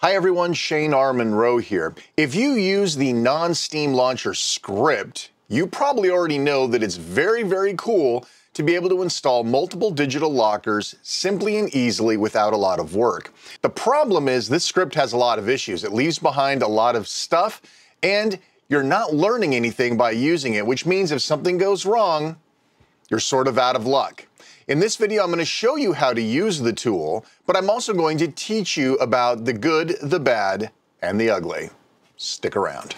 Hi everyone, Shane R. Monroe here. If you use the non-Steam Launcher script, you probably already know that it's very cool to be able to install multiple digital lockers simply and easily without a lot of work. The problem is this script has a lot of issues. It leaves behind a lot of stuff and you're not learning anything by using it, which means if something goes wrong, you're sort of out of luck. In this video, I'm going to show you how to use the tool, but I'm also going to teach you about the good, the bad, and the ugly. Stick around.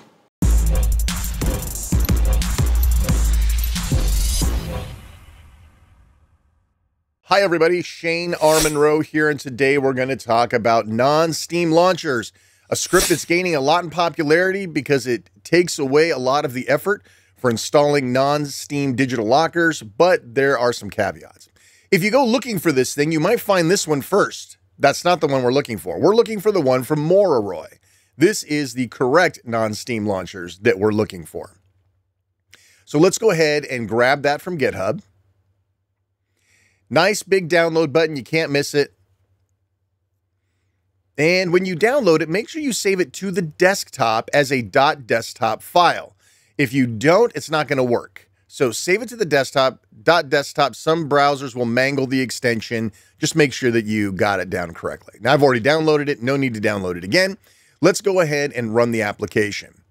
Hi everybody, Shane R. Monroe here, and today we're going to talk about non-Steam launchers, a script that's gaining a lot in popularity because it takes away a lot of the effort for installing non-Steam digital lockers, but there are some caveats. If you go looking for this thing, you might find this one first. That's not the one we're looking for. We're looking for the one from Mororoy. This is the correct non-Steam launchers that we're looking for. So let's go ahead and grab that from GitHub. Nice big download button. You can't miss it. And when you download it, make sure you save it to the desktop as a .desktop file. If you don't, it's not going to work. So save it to the desktop, .desktop. Some browsers will mangle the extension. Just make sure that you got it down correctly. Now I've already downloaded it. No need to download it again. Let's go ahead and run the application.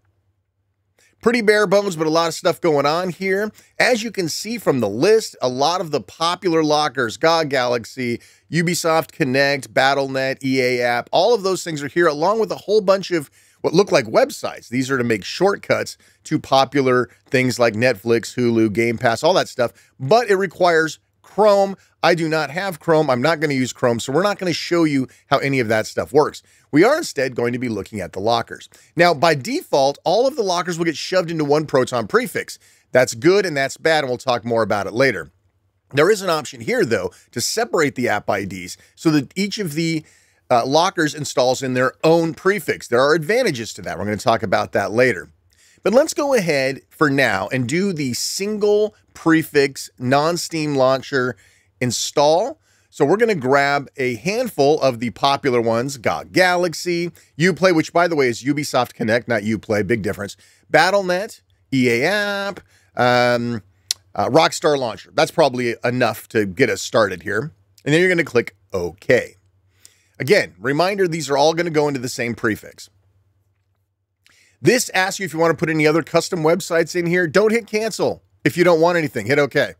Pretty bare bones, but a lot of stuff going on here. As you can see from the list, a lot of the popular lockers, GOG Galaxy, Ubisoft Connect, Battle.net, EA app, all of those things are here, along with a whole bunch of what look like websites. These are to make shortcuts to popular things like Netflix, Hulu, Game Pass, all that stuff, but it requires Chrome. I do not have Chrome. I'm not going to use Chrome, so we're not going to show you how any of that stuff works. We are instead going to be looking at the lockers. Now, by default, all of the lockers will get shoved into one Proton prefix. That's good and that's bad, and we'll talk more about it later. There is an option here, though, to separate the app IDs so that each of the lockers installs in their own prefix. There are advantages to that. We're going to talk about that later. But let's go ahead for now and do the single prefix non-Steam launcher install. So we're going to grab a handful of the popular ones: GOG Galaxy, Uplay, which by the way is Ubisoft Connect, not Uplay, big difference, Battle.net, EA app, Rockstar Launcher. That's probably enough to get us started here. And then you're going to click OK. Again, reminder, these are all going to go into the same prefix. This asks you if you want to put any other custom websites in here. Don't hit cancel. If you don't want anything, hit OK.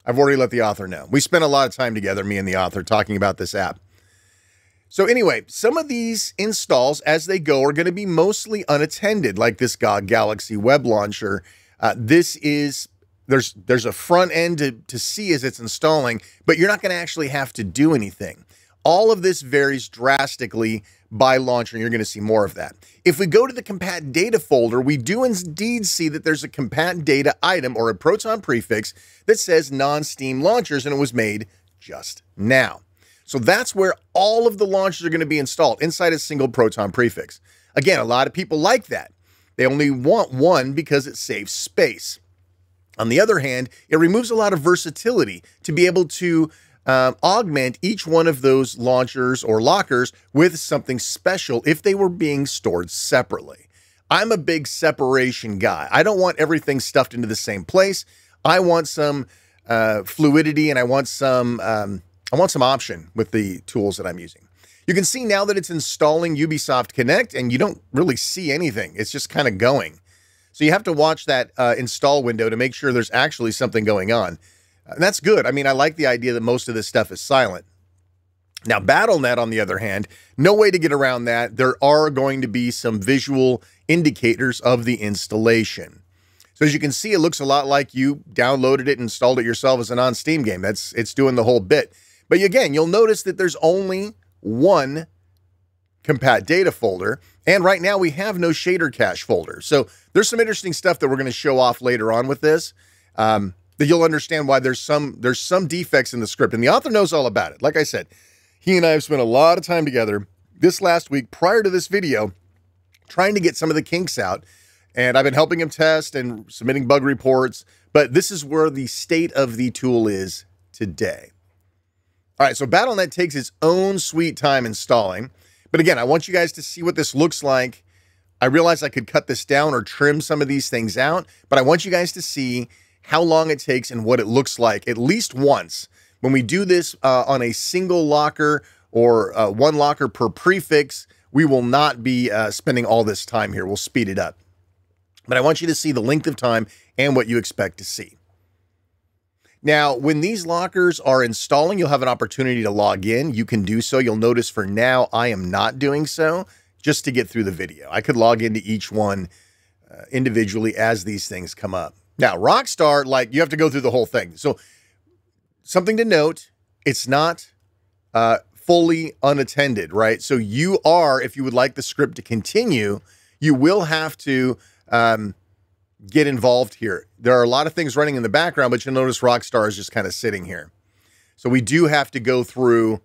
I've already let the author know. We spent a lot of time together, me and the author, talking about this app. So anyway, some of these installs as they go are going to be mostly unattended, like this GOG Galaxy web launcher. There's a front end to see as it's installing, but you're not going to actually have to do anything. All of this varies drastically by launcher, and you're going to see more of that. If we go to the compat data folder, we do indeed see that there's a compat data item or a Proton prefix that says non-Steam launchers, and it was made just now. So that's where all of the launchers are going to be installed inside a single Proton prefix. Again, a lot of people like that. They only want one because it saves space. On the other hand, it removes a lot of versatility to be able to augment each one of those launchers or lockers with something special if they were being stored separately. I'm a big separation guy. I don't want everything stuffed into the same place. I want some fluidity, and I want some option with the tools that I'm using. You can see now that it's installing Ubisoft Connect, and you don't really see anything. It's just kind of going. So you have to watch that install window to make sure there's actually something going on. And that's good. I mean, I like the idea that most of this stuff is silent. Now, Battle.net, on the other hand, no way to get around that. There are going to be some visual indicators of the installation. So as you can see, it looks a lot like you downloaded it and installed it yourself as a non-Steam game. It's doing the whole bit. But again, you'll notice that there's only one compat data folder. And right now we have no shader cache folder. So there's some interesting stuff that we're going to show off later on with this. That you'll understand why there's some defects in the script, and the author knows all about it. Like I said, he and I have spent a lot of time together this last week prior to this video trying to get some of the kinks out, and I've been helping him test and submitting bug reports, but this is where the state of the tool is today. All right, so Battle.net takes its own sweet time installing, But again, I want you guys to see what this looks like. I realize I could cut this down or trim some of these things out, but I want you guys to see how long it takes and what it looks like at least once. When we do this on a single locker or one locker per prefix, we will not be spending all this time here. We'll speed it up. But I want you to see the length of time and what you expect to see. Now, when these lockers are installing, you'll have an opportunity to log in. You can do so. You'll notice for now, I am not doing so just to get through the video. I could log into each one individually as these things come up. Now, Rockstar, like, you have to go through the whole thing. So something to note, it's not fully unattended, right? So you are, if you would like the script to continue, you will have to get involved here. There are a lot of things running in the background, but you'll notice Rockstar is just kind of sitting here. So we do have to go through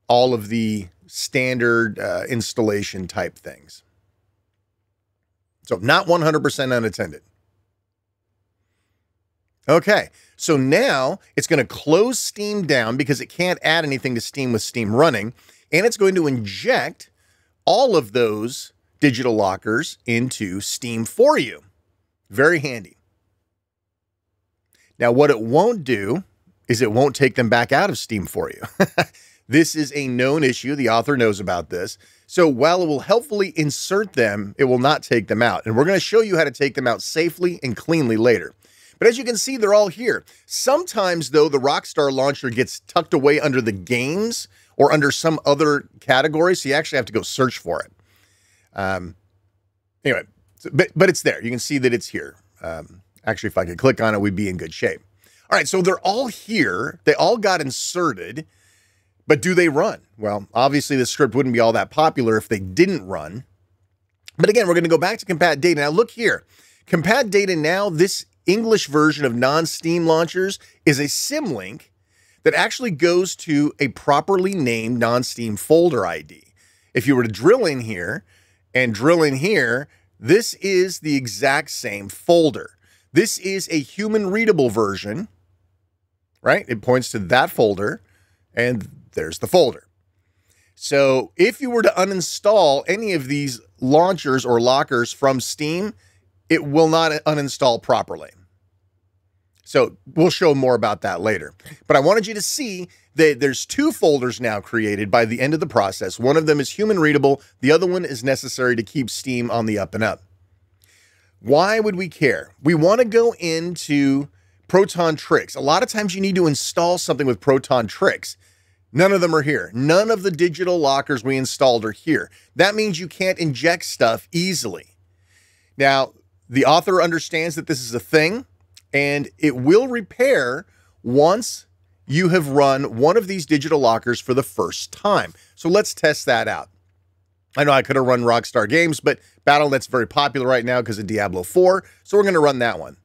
all of the standard installation type things. So not 100% unattended. Okay, so now it's going to close Steam down because it can't add anything to Steam with Steam running, and it's going to inject all of those digital lockers into Steam for you. Very handy. Now, what it won't do is it won't take them back out of Steam for you. This is a known issue. The author knows about this. So while it will helpfully insert them, it will not take them out. And we're going to show you how to take them out safely and cleanly later. But as you can see, they're all here. Sometimes, though, the Rockstar Launcher gets tucked away under the games or under some other category, so you actually have to go search for it. Anyway, but it's there. You can see that it's here. Actually, if I could click on it, we'd be in good shape. All right, so they're all here. They all got inserted, but do they run? Well, obviously, the script wouldn't be all that popular if they didn't run. But again, we're going to go back to compat data. Now, look here. Compat data now, this English version of non-Steam launchers is a symlink that actually goes to a properly named non-Steam folder ID. If you were to drill in here and drill in here, this is the exact same folder. This is a human readable version, right? It points to that folder, and there's the folder. So if you were to uninstall any of these launchers or lockers from Steam, it will not uninstall properly. So we'll show more about that later. But I wanted you to see that there's two folders now created by the end of the process. One of them is human readable. The other one is necessary to keep Steam on the up and up. Why would we care? We want to go into Proton Tricks. A lot of times you need to install something with Proton Tricks. None of them are here. None of the digital lockers we installed are here. That means you can't inject stuff easily. Now, the author understands that this is a thing, and it will repair once you have run one of these digital lockers for the first time. So let's test that out. I know I could have run Rockstar games, but Battle.net's very popular right now because of Diablo 4, so we're going to run that one.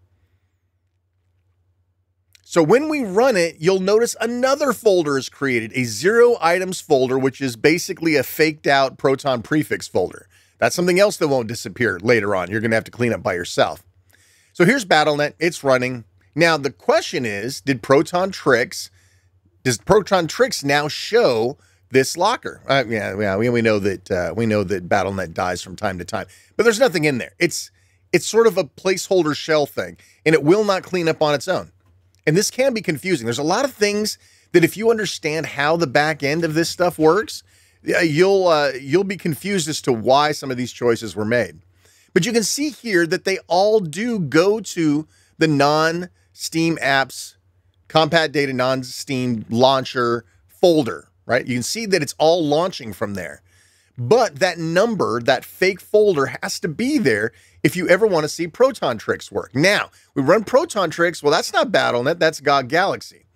So when we run it, you'll notice another folder is created, a 0 items folder, which is basically a faked out Proton prefix folder. That's something else that won't disappear later on. You're going to have to clean up by yourself. So here's Battle.net. It's running. Now, the question is, does Proton Tricks now show this locker? Yeah, we know that Battle.net dies from time to time, but there's nothing in there. It's sort of a placeholder shell thing, and it will not clean up on its own. And this can be confusing. There's a lot of things that if you understand how the back end of this stuff works, you'll be confused as to why some of these choices were made. But you can see here that they all do go to the non-Steam apps, compat data non-Steam launcher folder, right? You can see that it's all launching from there. But that number, that fake folder, has to be there if you ever want to see Proton Tricks work. Now, we run Proton Tricks. Well, that's not Battle.net. That's GOG Galaxy.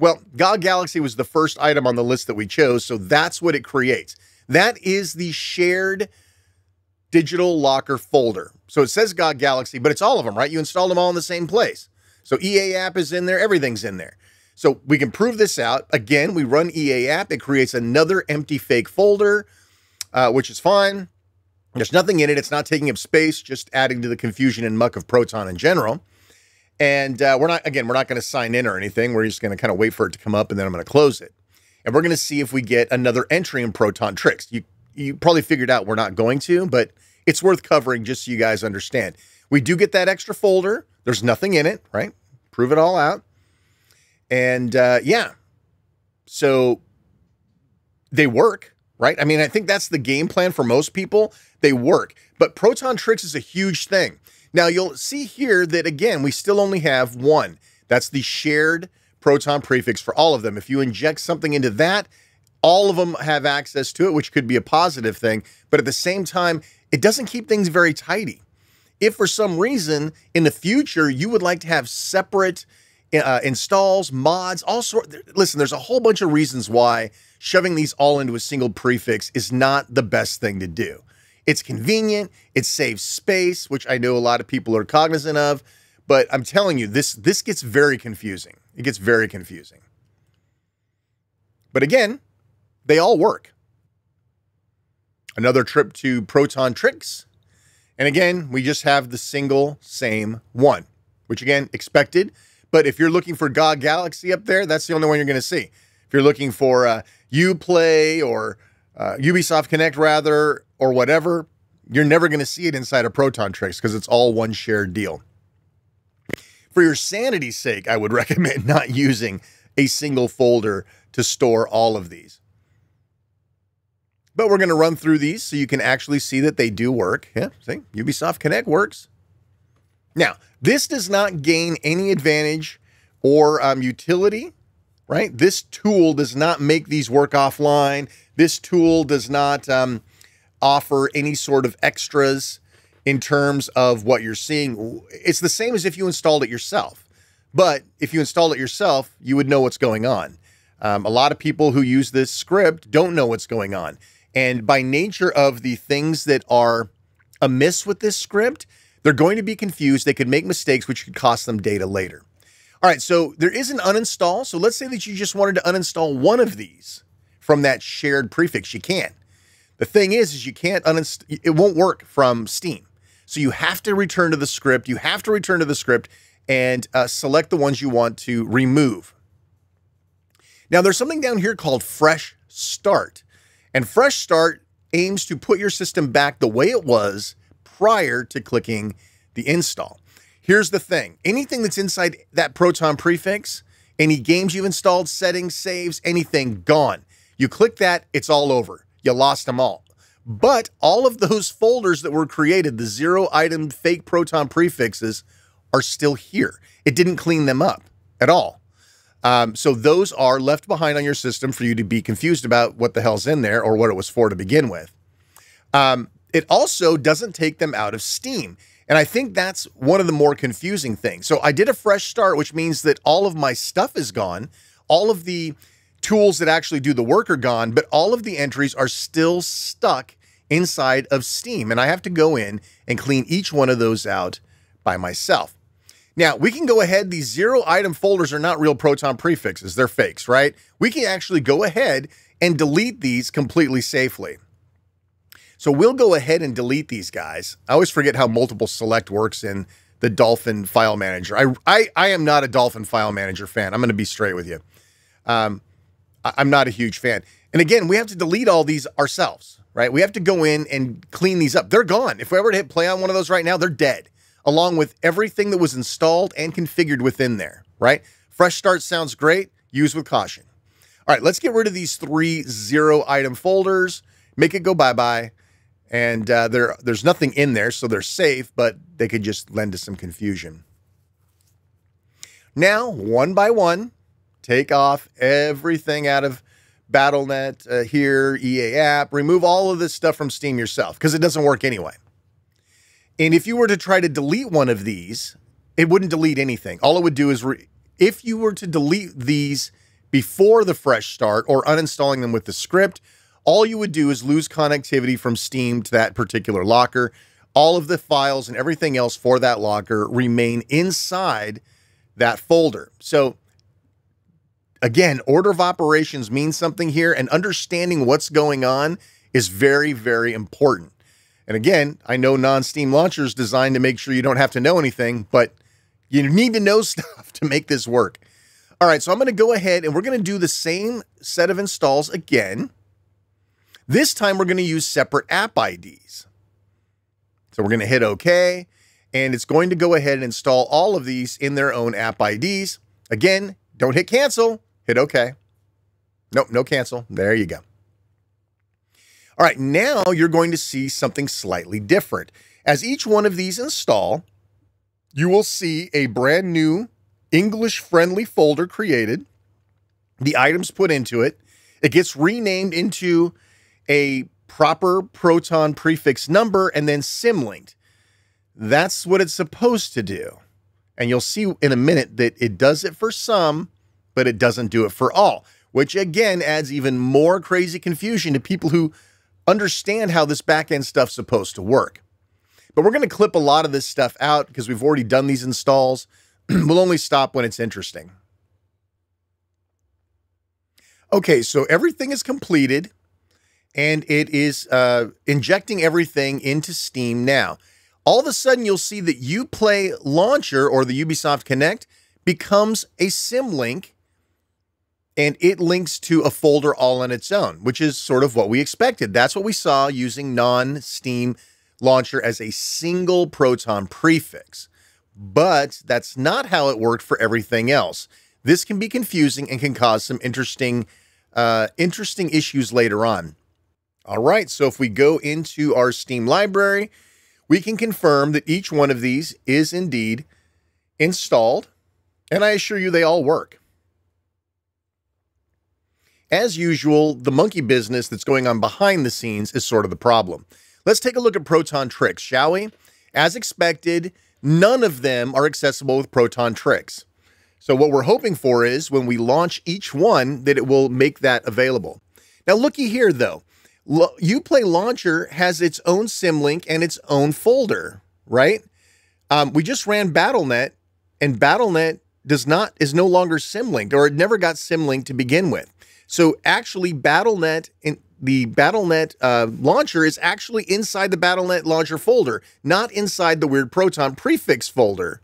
Well, GOG Galaxy was the first item on the list that we chose, so that's what it creates. That is the shared digital locker folder. So it says GOG Galaxy, but it's all of them, right? You installed them all in the same place. So EA app is in there. Everything's in there. So we can prove this out. Again, we run EA app. It creates another empty fake folder, which is fine. There's nothing in it. It's not taking up space, just adding to the confusion and muck of Proton in general. And we're not going to sign in or anything. We're just going to kind of wait for it to come up, and then I'm going to close it. And we're going to see if we get another entry in Proton Tricks. you probably figured out we're not going to, but it's worth covering just so you guys understand. We do get that extra folder. There's nothing in it, right? Prove it all out. And yeah, so they work, right? I mean, I think that's the game plan for most people. They work, but Proton Tricks is a huge thing. Now you'll see here that again, we still only have one. That's the shared Proton prefix for all of them. If you inject something into that, all of them have access to it, which could be a positive thing. But at the same time, it doesn't keep things very tidy. If for some reason in the future, you would like to have separate installs, mods, all sorts. Listen, there's a whole bunch of reasons why shoving these all into a single prefix is not the best thing to do. It's convenient. It saves space, which I know a lot of people are cognizant of. But I'm telling you, this gets very confusing. It gets very confusing. But again, they all work. Another trip to Proton Tricks. And again, we just have the single same one, which again, expected. But if you're looking for GOG Galaxy up there, that's the only one you're going to see. If you're looking for Uplay or Ubisoft Connect rather, or whatever, you're never going to see it inside of Proton Tricks because it's all one shared deal. For your sanity's sake, I would recommend not using a single folder to store all of these. But we're going to run through these so you can actually see that they do work. Yeah, see, Ubisoft Connect works. Now, this does not gain any advantage or utility, right? This tool does not make these work offline. This tool does not offer any sort of extras in terms of what you're seeing. It's the same as if you installed it yourself. But if you installed it yourself, you would know what's going on. A lot of people who use this script don't know what's going on. And by nature of the things that are amiss with this script, they're going to be confused. They could make mistakes, which could cost them data later. All right, so there is an uninstall. So let's say that you just wanted to uninstall one of these from that shared prefix. You can. The thing is you can't uninstall. It won't work from Steam. So you have to return to the script. You have to return to the script and select the ones you want to remove. Now, there's something down here called Fresh Start. And Fresh Start aims to put your system back the way it was prior to clicking the install. Here's the thing. Anything that's inside that Proton prefix, any games you've installed, settings, saves, anything, gone. You click that, it's all over. You lost them all. But all of those folders that were created, the 0-item fake Proton prefixes, are still here. It didn't clean them up at all. So those are left behind on your system for you to be confused about what the hell's in there or what it was for to begin with. It also doesn't take them out of Steam. And I think that's one of the more confusing things. So I did a fresh start, which means that all of my stuff is gone. All of the tools that actually do the work are gone, but all of the entries are still stuck inside of Steam. And I have to go in and clean each one of those out by myself. Now, we can go ahead. These 0-item folders are not real Proton prefixes. They're fakes, right? We can actually go ahead and delete these completely safely. So we'll go ahead and delete these guys. I always forget how multiple select works in the Dolphin file manager. I am not a Dolphin file manager fan. I'm going to be straight with you. I'm not a huge fan. And again, we have to delete all these ourselves, right? We have to go in and clean these up. They're gone. If we ever hit play on one of those right now, they're dead, along with everything that was installed and configured within there, right? Fresh Start sounds great. Use with caution. All right, let's get rid of these 3 0-item folders, make it go bye-bye. And there's nothing in there, so they're safe, but they could just lend to some confusion. Now, one by one, take off everything out of Battle.net here, EA app. Remove all of this stuff from Steam yourself, because it doesn't work anyway. And if you were to try to delete one of these, it wouldn't delete anything. All it would do is, if you were to delete these before the fresh start or uninstalling them with the script, all you would do is lose connectivity from Steam to that particular locker. All of the files and everything else for that locker remain inside that folder. So again, order of operations means something here, and understanding what's going on is very, very important. And again, I know non-Steam launcher is designed to make sure you don't have to know anything, but you need to know stuff to make this work. All right, so I'm going to go ahead and we're going to do the same set of installs again. This time we're going to use separate app IDs. So we're going to hit OK, and it's going to go ahead and install all of these in their own app IDs. Again, don't hit cancel, hit OK. Nope, no cancel. There you go. All right, now you're going to see something slightly different. As each one of these install, you will see a brand new English-friendly folder created, the items put into it. It gets renamed into a proper Proton prefix number and then symlinked. That's what it's supposed to do. And you'll see in a minute that it does it for some, but it doesn't do it for all, which again adds even more crazy confusion to people who understand how this backend stuff's supposed to work. But we're going to clip a lot of this stuff out because we've already done these installs. We'll only stop when it's interesting. Okay, so everything is completed, and it is injecting everything into Steam now. All of a sudden, you'll see that Uplay Launcher, or the Ubisoft Connect, becomes a symlink, and it links to a folder all on its own, which is sort of what we expected. That's what we saw using non-Steam Launcher as a single Proton prefix. But that's not how it worked for everything else. This can be confusing and can cause some interesting issues later on. All right, so if we go into our Steam library, we can confirm that each one of these is indeed installed, and I assure you they all work. As usual, the monkey business that's going on behind the scenes is sort of the problem. Let's take a look at Proton Tricks, shall we? As expected, none of them are accessible with Proton Tricks. So what we're hoping for is when we launch each one that it will make that available. Now looky here though, Uplay Launcher has its own symlink and its own folder, right? We just ran BattleNet, and BattleNet is no longer symlinked, or it never got symlinked to begin with. So actually BattleNet, the BattleNet launcher is actually inside the BattleNet launcher folder, not inside the weird Proton prefix folder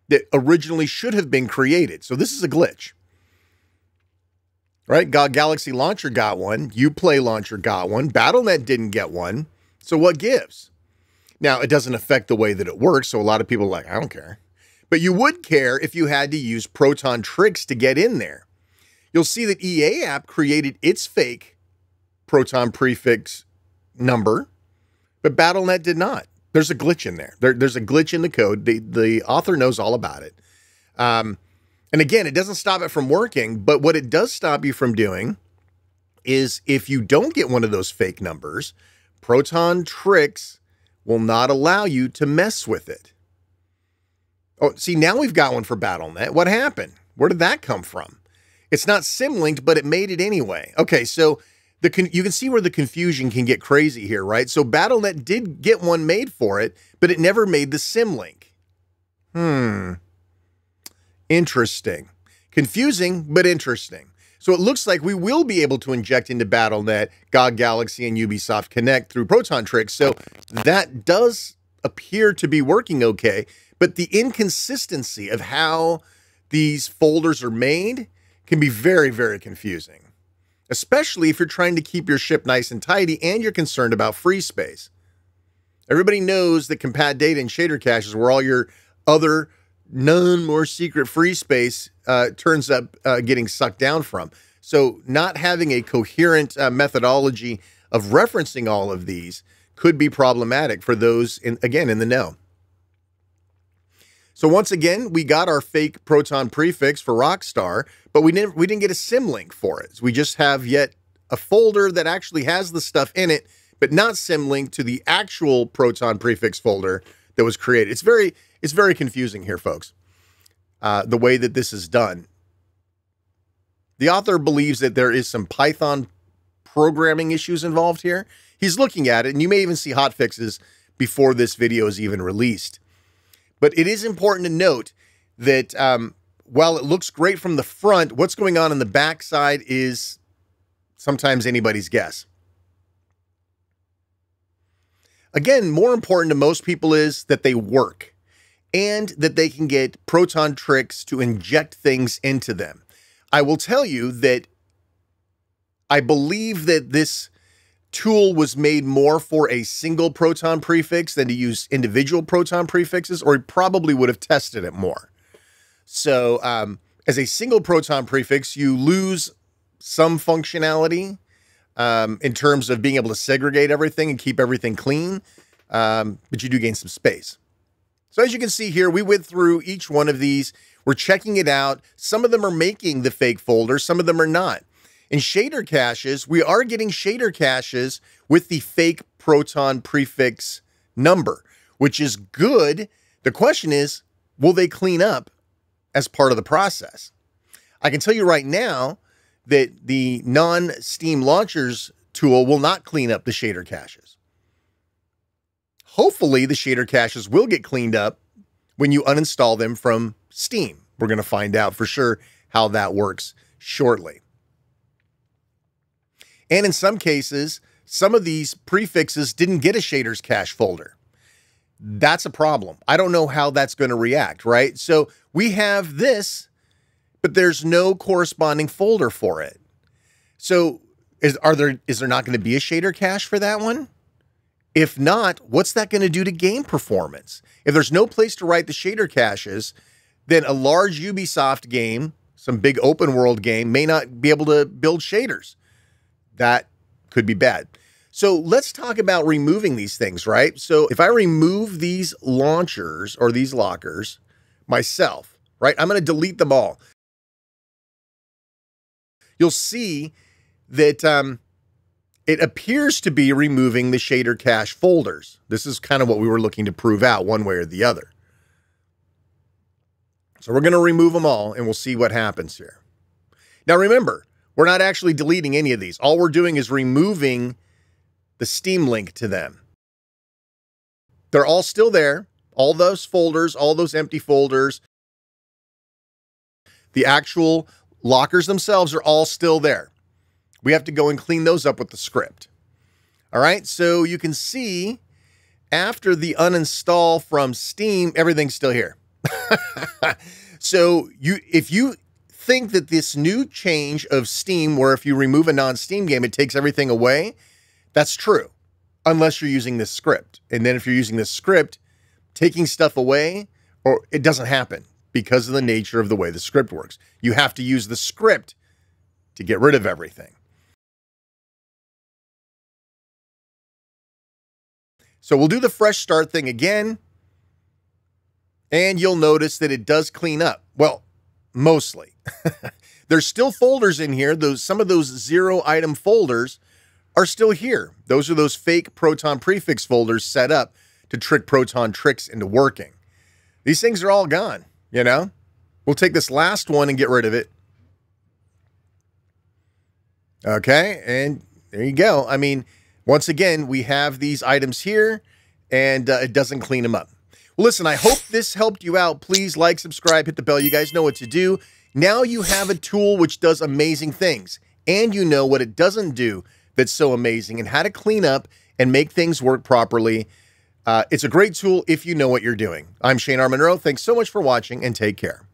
that originally should have been created. So this is a glitch. Right? Galaxy Launcher got one. Uplay Launcher got one. BattleNet didn't get one. So what gives? Now, it doesn't affect the way that it works, so a lot of people are like, I don't care. But you would care if you had to use Proton Tricks to get in there. You'll see that EA app created its fake Proton prefix number, but BattleNet did not. There's a glitch in there. There's a glitch in the code. The author knows all about it. And again, it doesn't stop it from working, but what it does stop you from doing is if you don't get one of those fake numbers, Proton Tricks will not allow you to mess with it. Oh, see, now we've got one for BattleNet. What happened? Where did that come from? It's not symlinked, but it made it anyway. Okay, so you can see where the confusion can get crazy here, right? So BattleNet did get one made for it, but it never made the symlink. Interesting. Confusing, but interesting. So it looks like we will be able to inject into BattleNet, GOG Galaxy, and Ubisoft Connect through Proton Tricks. So that does appear to be working okay, but the inconsistency of how these folders are made can be very, very confusing, especially if you're trying to keep your ship nice and tidy and you're concerned about free space. Everybody knows that compat data and shader cache is where all your other none more secret free space turns up getting sucked down from. So not having a coherent methodology of referencing all of these could be problematic for those, again, in the know. So once again, we got our fake Proton prefix for Rockstar, but we didn't get a symlink for it. So we just have yet a folder that actually has the stuff in it, but not symlinked to the actual Proton prefix folder that was created. It's very confusing here, folks, the way that this is done. The author believes that there is some Python programming issues involved here. He's looking at it, and you may even see hotfixes before this video is even released. But it is important to note that while it looks great from the front, what's going on in the backside is sometimes anybody's guess. Again, more important to most people is that they work and that they can get Proton Tricks to inject things into them. I will tell you that I believe that this tool was made more for a single proton prefix than to use individual proton prefixes, or he probably would have tested it more. So as a single proton prefix, you lose some functionality in terms of being able to segregate everything and keep everything clean, but you do gain some space. So as you can see here, we went through each one of these. We're checking it out. Some of them are making the fake folders, some of them are not. In shader caches, we are getting shader caches with the fake proton prefix number, which is good. The question is, will they clean up as part of the process? I can tell you right now that the non-Steam launchers tool will not clean up the shader caches. Hopefully, the shader caches will get cleaned up when you uninstall them from Steam. We're going to find out for sure how that works shortly. And in some cases, some of these prefixes didn't get a shaders cache folder. That's a problem. I don't know how that's going to react, right? So we have this, but there's no corresponding folder for it. So is there not going to be a shader cache for that one? If not, what's that going to do to game performance? If there's no place to write the shader caches, then a large Ubisoft game, some big open world game, may not be able to build shaders. That could be bad. So let's talk about removing these things, right? So if I remove these launchers or these lockers myself, right, I'm going to delete them all. You'll see that it appears to be removing the shader cache folders. This is kind of what we were looking to prove out one way or the other. So we're going to remove them all and we'll see what happens here. Now remember, we're not actually deleting any of these. All we're doing is removing the Steam link to them. They're all still there. All those folders, all those empty folders. The actual lockers themselves are all still there. We have to go and clean those up with the script. All right, so you can see after the uninstall from Steam, everything's still here. So if you think that this new change of Steam, where if you remove a non-Steam game, it takes everything away, that's true, unless you're using this script. And then if you're using this script, taking stuff away, or it doesn't happen because of the nature of the way the script works. You have to use the script to get rid of everything. So we'll do the fresh start thing again, and you'll notice that it does clean up. Well, mostly. There's still folders in here. Some of those 0 item folders are still here. Those are those fake proton prefix folders set up to trick Proton Tricks into working. These things are all gone, you know? We'll take this last one and get rid of it. Okay, and there you go. I mean, once again, we have these items here, and it doesn't clean them up. Well, listen, I hope this helped you out. Please like, subscribe, hit the bell. You guys know what to do. Now you have a tool which does amazing things, and you know what it doesn't do that's so amazing and how to clean up and make things work properly. It's a great tool if you know what you're doing. I'm Shane R. Monroe. Thanks so much for watching, and take care.